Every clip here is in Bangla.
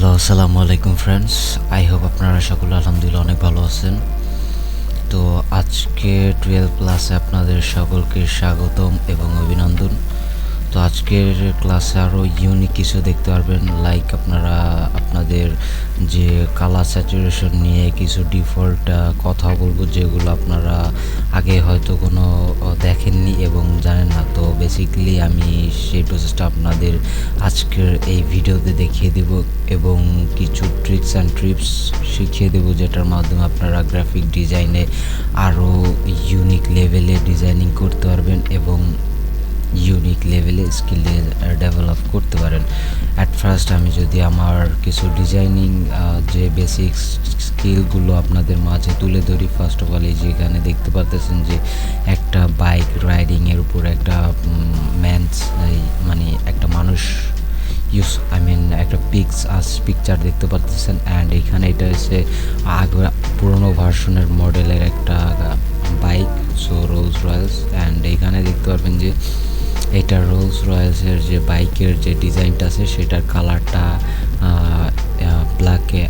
হ্যালো, আসসালামু আলাইকুম ফ্রেন্ডস। আই হোপ আপনারা সকলে আলহামদুলিল্লাহ অনেক ভালো আছেন। তো আজকে 12 ক্লাসে আপনাদের সকলকে স্বাগতম এবং অভিনন্দন। তো আজকের ক্লাসে আরও ইউনিক কিছু দেখতে পারবেন, লাইক আপনারা আপনাদের যে কালার স্যাচুরেশন নিয়ে কিছু ডিফল্ট কথা বলবো, যেগুলো আপনারা আগে হয়তো কোনো দেখেননি এবং জানেন না। তো বেসিক্যালি আমি সেই প্রসেসটা আপনাদের আজকের এই ভিডিওতে দেখিয়ে দেব এবং কিছু ট্রিক্স অ্যান্ড টিপস শিখিয়ে দেব, যেটার মাধ্যমে আপনারা গ্রাফিক ডিজাইনে আরও ইউনিক লেভেলে ডিজাইনিং করতে পারবেন এবং ইউনিক লেভেলে স্কিল ডেভেলপ করতে পারেন। অ্যাট ফার্স্ট আমি যদি আমার কিছু ডিজাইনিং যে বেসিক স্কিলগুলো আপনাদের মাঝে তুলে ধরি। ফার্স্ট অফ অল, এই যেখানে দেখতে পাচ্ছেন যে একটা বাইক রাইডিংয়ের উপর একটা মানে একটা মানুষ একটা পিকচার দেখতে পাচ্ছেন। অ্যান্ড এখানে এটা হচ্ছে পুরোনো ভার্সনের মডেলের একটা bike, so Rolle's Royals. And এখানে দেখতে পারবেন যে এটা রোলস রয়েলসের যে বাইকের যে ডিজাইনটা আছে সেটার কালারটা ব্ল্যাকে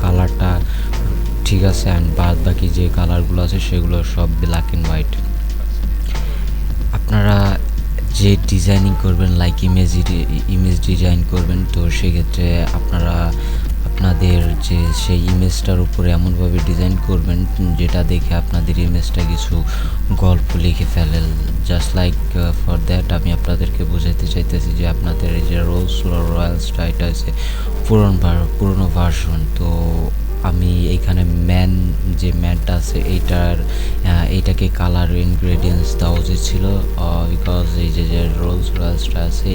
কালারটা ঠিক আছে। অ্যান্ড বাদ বাকি যে কালারগুলো আছে সেগুলো সব ব্ল্যাক অ্যান্ড হোয়াইট। আপনারা যে ডিজাইনিং করবেন, লাইক ইমেজ ডিজাইন করবেন, তো সেক্ষেত্রে আপনারা আপনাদের যে সেই ইমেজটার উপরে এমনভাবে ডিজাইন করবেন যেটা দেখে আপনাদের ইমেজটা কিছু গল্প লিখে ফেলেন। জাস্ট লাইক ফর দ্যাট আমি আপনাদেরকে বোঝাতে চাইতেছি যে আপনাদের এই যে রোলস রয়্যালসটা এটা হচ্ছে পুরনো ভার্সন। তো আমি এইখানে যে ম্যানটা আছে এইটাকে কালার ইনগ্রেডিয়েন্টস দেওয়া উচিত ছিল, বিকজ এই যে রোলস রয়্যালসটা আছে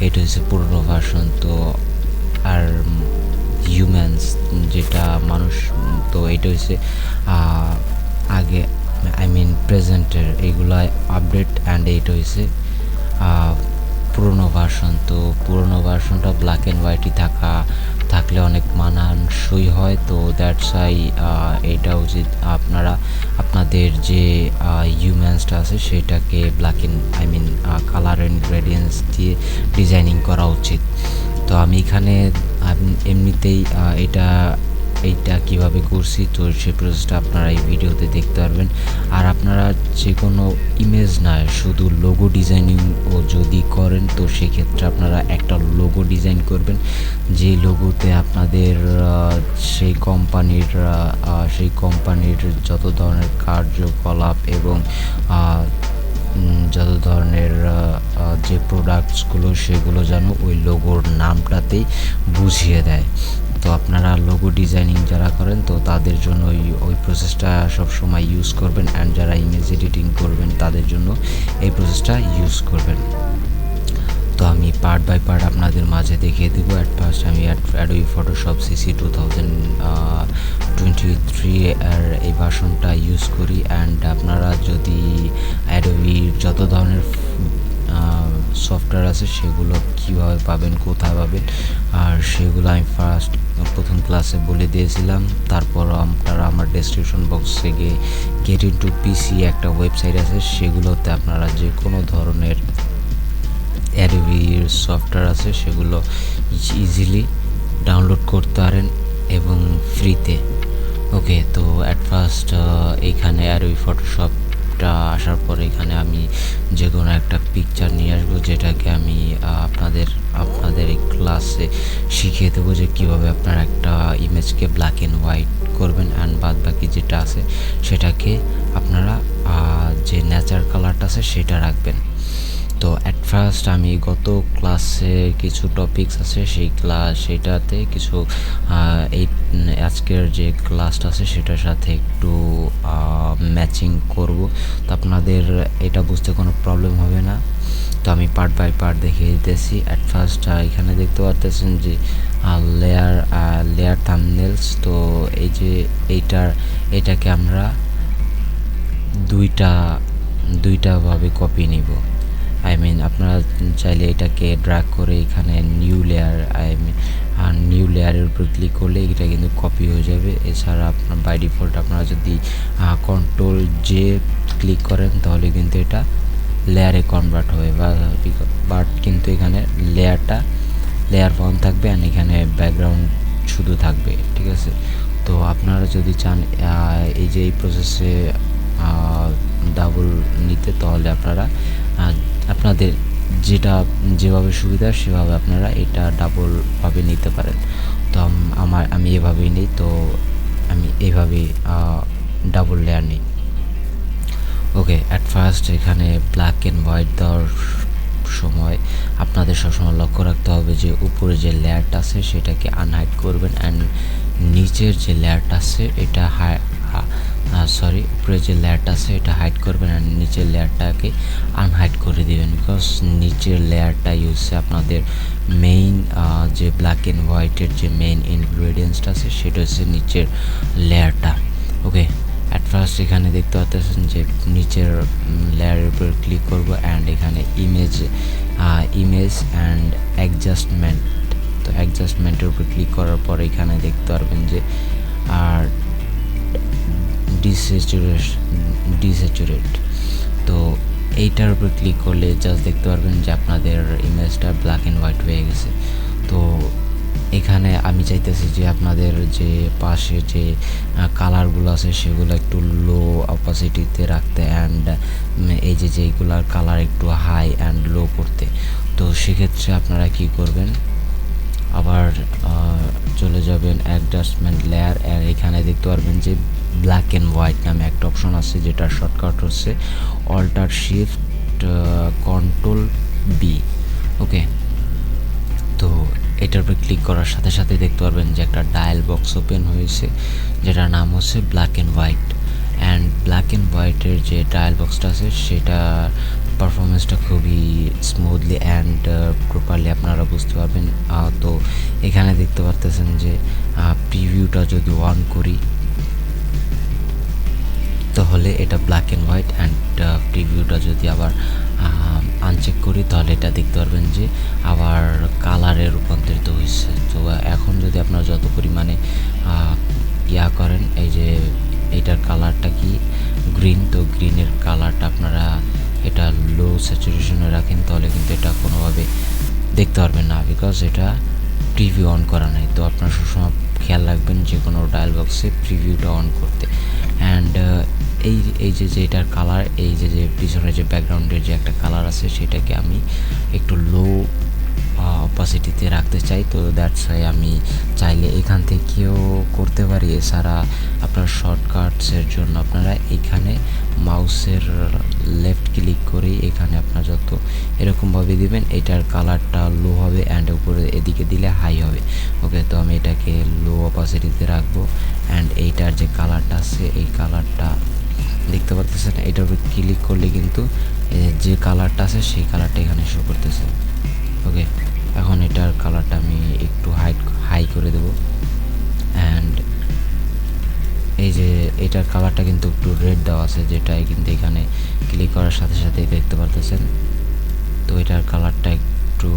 এটা হচ্ছে পুরনো ভার্সন। তো আর হিউম্যানস যেটা মানুষ, তো এটা হচ্ছে আগে প্রেজেন্টের এইগুলা আপডেট। অ্যান্ড এইটা হচ্ছে পুরোনো ভার্সন। তো পুরোনো ভার্সনটা ব্ল্যাক অ্যান্ড হোয়াইটই থাকলে অনেক মানানসই হয়। তো দ্যাটস ওয়াই এটা উচিত আপনারা আপনাদের যে হিউম্যানসটা আছে সেটাকে ব্ল্যাক অ্যান্ড কালার ইনগ্রেডিয়েন্টস দিয়ে ডিজাইনিং করা উচিত। তো আমি এখানে এমনিতেই এইটা কিভাবে করছি, তো সেই প্রসেসটা আপনারা এই ভিডিওতে দেখতে পারবেন। আর আপনারা যে কোনো ইমেজ নয়, শুধু লোগো ডিজাইনিংও যদি করেন, তো সেক্ষেত্রে আপনারা একটা লোগো ডিজাইন করবেন, যে লোগোতে আপনাদের সেই কোম্পানির যত ধরনের কার্যকলাপ এবং যত ধরনের যে প্রোডাক্টসগুলো সেগুলো যেন ওই লোগোর নামটাতেই বুঝিয়ে দেয়। তো আপনারা লোগো ডিজাইনিং যারা করেন, তো তাদের জন্য ওই প্রসেসটা সবসময় ইউজ করবেন। অ্যান্ড যারা ইমেজ এডিটিং করবেন তাদের জন্য এই প্রসেসটা ইউজ করবেন। তো আমি পার্ট বাই পার্ট আপনাদের মাঝে দেখিয়ে দেবো। অ্যাট ফার্স্ট আমি অ্যাডোবি ফটোশপ CC 2023 এর এই ভার্সনটা ইউজ করি। অ্যান্ড আপনারা যদি অ্যাডোবির যত ধরনের সফটওয়্যার আছে সেগুলো কীভাবে পাবেন, কোথায় পাবেন, আর সেগুলো আমি প্রথম ক্লাসে বলে দিয়েছিলাম। তারপর আপনারা আমার ডেসক্রিপশন বক্সে গিয়ে গেট ইনটু পিসি একটা ওয়েবসাইট আছে, সেগুলোতে আপনারা যে কোনো ধরনের অ্যাডোবির সফটওয়্যার আছে সেগুলো ইজিলি ডাউনলোড করতে পারেন এবং ফ্রিতে। ওকে, তো অ্যাট ফার্স্ট এইখানে অ্যাডোবি ফটোশপটা আসার পরে এখানে আমি যে কোনো একটা পিকচার নিয়ে আসবো, যেটাকে আমি আপনাদের এই ক্লাসে শিখিয়ে দেবো যে কীভাবে আপনারা একটা ইমেজকে ব্ল্যাক অ্যান্ড হোয়াইট করবেন। অ্যান্ড বাদ বাকি যেটা আছে সেটাকে আপনারা যে ন্যাচার কালারটা আছে সেটা রাখবেন। তো অ্যাট ফার্স্ট আমি গত ক্লাসে কিছু টপিকস আছে সেইটাতে কিছু এই আজকের যে ক্লাসটা আছে সেটার সাথে একটু ম্যাচিং করব। তো আপনাদের এটা বুঝতে কোনো প্রবলেম হবে না। তো আমি পার্ট বাই পার্ট দেখিয়ে দিতেছি। অ্যাট ফার্স্ট এখানে দেখতে পাচ্ছেন যে লেয়ার থাম্বনেলস। তো এই যে এটাকে আমরা দুইটাভাবে কপি নিব। আপনারা চাইলে এটাকে ড্র্যাগ করে এখানে নিউ লেয়ারের উপর ক্লিক করলে এটা কিন্তু কপি হয়ে যাবে। এছাড়া আপনার বাই ডিফল্ট আপনারা যদি Ctrl+J ক্লিক করেন তাহলে কিন্তু এটা লেয়ারে কনভার্ট হবে, বাট কিন্তু এখানে লেয়ার 1 থাকবে অ্যান্ড এখানে ব্যাকগ্রাউন্ড শুধু থাকবে, ঠিক আছে। তো আপনারা যদি চান এই যে এই প্রসেসে ডাবল নিতে, তাহলে আপনারা আপনাদের যেভাবে সুবিধা সেভাবে আপনারা এটা ডাবলভাবে নিতে পারেন। তো আমি এভাবেই নিই, তো আমি এইভাবেই ডাবল লেয়ার নিই। ওকে, অ্যাট ফার্স্ট এখানে ব্ল্যাক অ্যান্ড হোয়াইট দেওয়ার সময় আপনাদের সবসময় লক্ষ্য রাখতে হবে যে উপরে যে লেয়ারটা আছে সেটাকে আনহাইড করবেন অ্যান্ড নিচের যে লেয়ারটা আছে এটা উপরে যে লেয়ারটা আছে এটা হাইড করবেন অ্যান্ড নিচের লেয়ারটাকে আনহাইড করে দিবেন, বিকজ নিচের লেয়ারটাই হচ্ছে আপনাদের মেইন যে ব্ল্যাক অ্যান্ড হোয়াইটের যে মেইন ইনগ্রেডিয়েন্টসটা আছে সেটা হচ্ছে নিচের লেয়ারটা। ওকে, অ্যাট ফার্স্ট এখানে দেখতে পাচ্ছেন যে নিচের লেয়ারের উপর ক্লিক করব অ্যান্ড এখানে ইমেজ অ্যান্ড অ্যাডজাস্টমেন্ট, তো অ্যাডজাস্টমেন্টের উপর ক্লিক করার পর এখানে দেখতে পারবেন যে আর ডিস্যাচুরেট, তো এইটার উপর ক্লিক করলে জাস্ট দেখতে পারবেন যে আপনাদের ইমেজটা ব্ল্যাক অ্যান্ড হোয়াইট হয়ে গেছে। তো এখানে আমি চাইতেছি যে আপনাদের যে পাশে যে কালারগুলো আছে সেগুলো একটু লো অপাসিটিতে রাখতে অ্যান্ড এই যেইগুলার কালার একটু হাই অ্যান্ড লো করতে। তো সেক্ষেত্রে আপনারা কি করবেন, আবার চলে যাবেন অ্যাডজাস্টমেন্ট লেয়ার, আর এখানে দেখতে পারবেন যে ব্ল্যাক অ্যান্ড হোয়াইট নামে একটা অপশন আছে যেটার শর্টকাট হচ্ছে অল্টার শিফট কন্ট্রোল বি। ওকে, তো এটার উপরে ক্লিক করার সাথে সাথে দেখতে পারবেন যে একটা ডায়াল বক্স ওপেন হয়েছে যেটার নাম হচ্ছে black and white. And black and হোয়াইটের যে ডায়াল বক্সটা আছে সেটা পারফরমেন্সটা খুবই স্মুথলি অ্যান্ড প্রপারলি আপনারা বুঝতে পারবেন। তো এখানে দেখতে পারতেছেন যে প্রিভিউটা যদি অন করি তাহলে এটা ব্ল্যাক অ্যান্ড হোয়াইট অ্যান্ড প্রিভিউটা যদি আবার আনচেক করি তাহলে এটা দেখতে পারবেন যে আবার কালারে রূপান্তরিত হয়েছে। তো এখন যদি আপনারা যত পরিমাণে করেন, এই যে এইটার কালারটা কি গ্রিন, তো গ্রিনের কালারটা আপনারা এটা লো স্যাচুরেশনে রাখেন তাহলে কিন্তু এটা কোনোভাবে দেখতে পারবেন না, বিকজ এটা প্রিভিউ অন করা নাই। তো আপনারা সবসময় খেয়াল রাখবেন যে কোনো ডায়াল বক্সে প্রিভিউটা অন করতে। অ্যান্ড এই যে এটার কালার, এই যে পিছনে যে ব্যাকগ্রাউন্ডের যে একটা কালার আছে সেটাকে আমি একটু লো অপাসিটিতে রাখতে চাই। তো দ্যাটস ওয়াই আমি চাইলে এখান থেকেও করতে পারি। এছাড়া আপনার শর্টকাটসের জন্য আপনারা এখানে মাউসের লেফট ক্লিক করেই এখানে আপনার যত এরকমভাবে দিবেন এটার কালারটা লো হবে অ্যান্ড উপরে এদিকে দিলে হাই হবে। ওকে, তো আমি এটাকে লো অপাসিটিতে রাখবো অ্যান্ড এইটার যে কালারটা আছে এই কালারটা দেখতে পাচ্ছেন, এটার উপর ক্লিক করলে কিন্তু যে কালারটা আছে সেই কালারটা এখানে শো করতেছে। ওকে, এখন এটার কালারটা আমি একটু হাই করে দেব অ্যান্ড এই যে এটার কালারটা কিন্তু একটু রেড দেওয়া আছে, যেটাই কিন্তু এখানে ক্লিক করার সাথে সাথে দেখতে পারতেছেন। তো এটার কালারটা একটু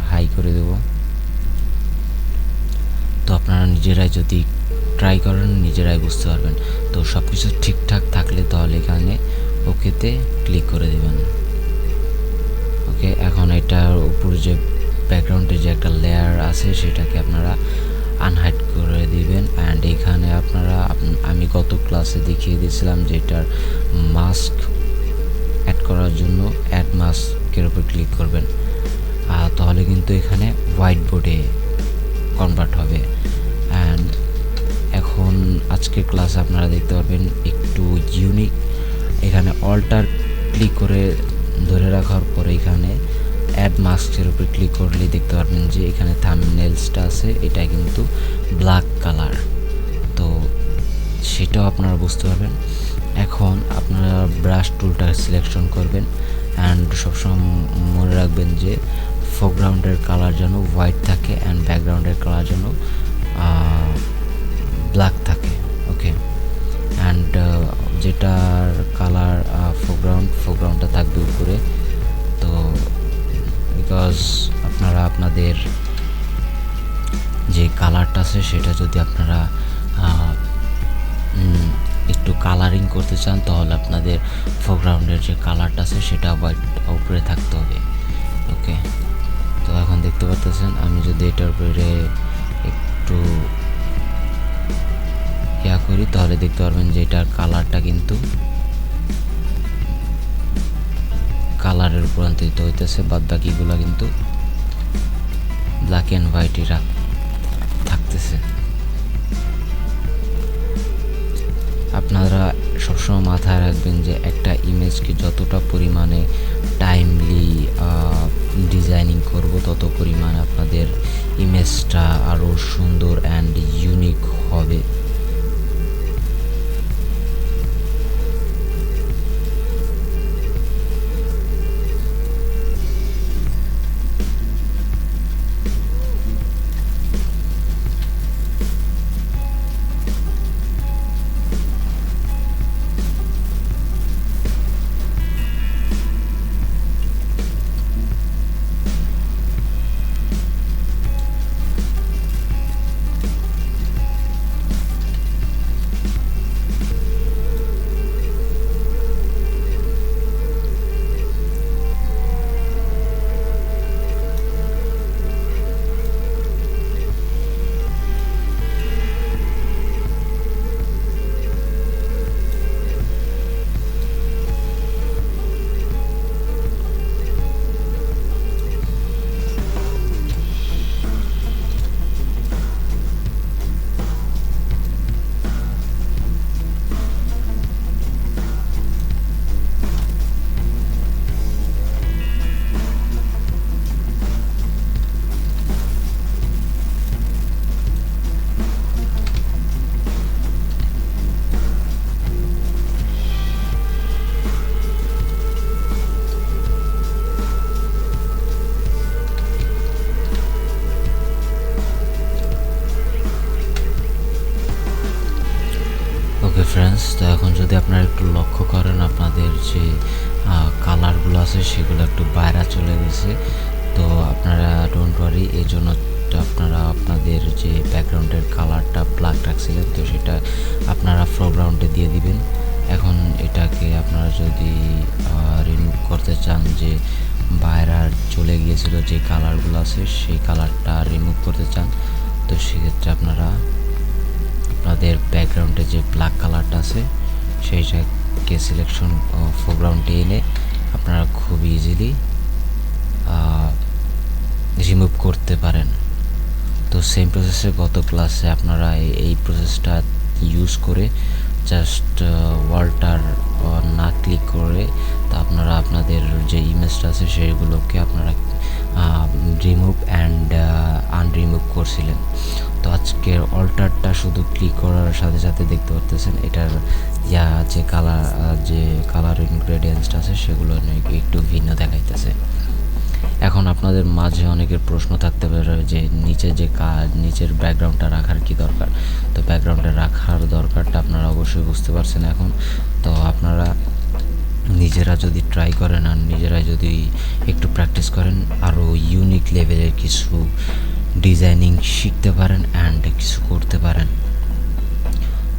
হাই করে দেব। তো আপনারা নিজেরাই যদি ট্রাই করেন নিজেরাই বুঝতে পারবেন। তো সব কিছু ঠিকঠাক থাকলে তাহলে এখানে ওকেতে ক্লিক করে দেবেন। ওকে, এখন এটার উপর যে ব্যাকগ্রাউন্ডে যে একটা লেয়ার আছে সেটাকে আপনারা আনহাইড করে দিবেন অ্যান্ড এখানে আপনারা আমি গত ক্লাসে দেখিয়ে দিয়েছিলাম যে এটার মাস্ক অ্যাড করার জন্য অ্যাড মাস্কের উপর ক্লিক করবেন, তাহলে কিন্তু এখানে হোয়াইট বোর্ডে কনভার্ট হবে। অ্যান্ড এখন আজকের ক্লাসে আপনারা দেখতে পারবেন একটু ইউনিক, এখানে অল্টার ক্লিক করে ধরে রাখার পরে এখানে অ্যাড মাস্কের উপর ক্লিক করলে দেখতে পারবেন যে এখানে থাম্বনেলসটা আছে এটা কিন্তু ব্ল্যাক কালার, তো সেটাও আপনারা বুঝতে পারবেন। এখন আপনারা ব্রাশ টুলটা সিলেকশন করবেন অ্যান্ড সবসময় মনে রাখবেন যে ফোরগ্রাউন্ডের কালার যেন হোয়াইট থাকে অ্যান্ড ব্যাকগ্রাউন্ডের কালার যেন ব্ল্যাক থাকে। ওকে, অ্যান্ড যেটার কালার ফোরগ্রাউন্ডটা থাকবে উপরে। তো বিকজ আপনারা আপনাদের যে কালারটা আছে সেটা যদি আপনারা একটু কালারিং করতে চান তাহলে আপনাদের ফোরগ্রাউন্ডের যে কালারটা আছে সেটা হোয়াইট উপরে থাকতে হবে। ওকে, রূপান্তরিত হইতেছে, বাদ বাকিগুলো কিন্তু ব্ল্যাক অ্যান্ড হোয়াইটই থাকতেছে। আপনারা সবসময় মাথায় রাখবেন যে একটা ইমেজকে যতটা পরিমাণে টাইমলি ডিজাইনিং করব তত পরিমাণে আপনাদের ইমেজটা আরও সুন্দর অ্যান্ড ইউনিক হবে। ওকে ফ্রেন্ডস, তো এখন যদি আপনারা একটু লক্ষ্য করেন আপনাদের যে কালারগুলো আছে সেগুলো একটু বাইরে চলে গেছে। তো আপনারা ডোন্ট ওয়ারি, এই জন্য আপনারা আপনাদের যে ব্যাকগ্রাউন্ডের কালারটা ব্ল্যাক রাখছিলেন তো সেটা আপনারা ফোরগ্রাউন্ডে দিয়ে দিবেন। এখন এটাকে আপনারা যদি রিমুভ করতে চান, যে বাইরে চলে গিয়েছিল যে কালারগুলো আছে সেই কালারটা রিমুভ করতে চান, তো সেক্ষেত্রে আপনারা আপনাদের ব্যাকগ্রাউন্ডে যে ব্ল্যাক কালারটা আছে সেইটাকে সিলেকশন ফোরগ্রাউন্ডে এনে আপনারা খুব ইজিলি রিমুভ করতে পারেন। তো সেম প্রসেসে গত ক্লাসে আপনারা এই প্রসেসটা ইউজ করে জাস্ট ওয়ালটার না ক্লিক করে তা আপনারা আপনাদের যে ইমেজটা আছে সেগুলোকে আপনারা রিমুভ অ্যান্ড আনরিমুভ করছিলেন। তো আজকের অল্টারটা শুধু ক্লিক করার সাথে সাথে দেখতে পারতেছেন এটার যে কালার ইনগ্রেডিয়েন্টসটা আছে সেগুলো একটু ভিন্ন দেখাইতেছে। এখন আপনাদের মাঝে অনেকের প্রশ্ন থাকতে পারে যে নিচের ব্যাকগ্রাউন্ডটা রাখার কি দরকার। তো ব্যাকগ্রাউন্ডে রাখার দরকারটা আপনারা অবশ্যই বুঝতে পারছেন এখন। তো আপনারা নিজেরা যদি ট্রাই করেন আর নিজেরাই যদি একটু প্র্যাকটিস করেন, আরও ইউনিক লেভেলের কিছু ডিজাইনিং শিখতে পারেন অ্যান্ড কিছু করতে পারেন।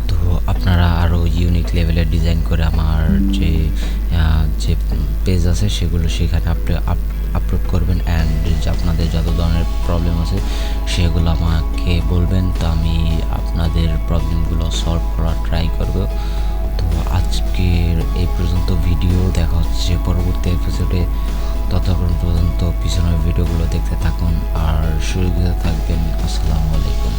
তো আপনারা আরও ইউনিক লেভেলের ডিজাইন করে আমার যে পেজ আছে সেগুলো সেখানে আপলোড করবেন অ্যান্ড আপনাদের যত ধরনের প্রবলেম আছে সেগুলো আমাকে বলবেন, তো আমি আপনাদের প্রবলেমগুলো সলভ করার ট্রাই করব। তো আজকের এই পর্যন্ত ভিডিও, দেখা হচ্ছে পরবর্তী এপিসোডে। ততক্ষণ পর্যন্ত পিছনের ভিডিওগুলো দেখতে থাকুন আর সুরক্ষিত থাকবেন। আসসালামু আলাইকুম।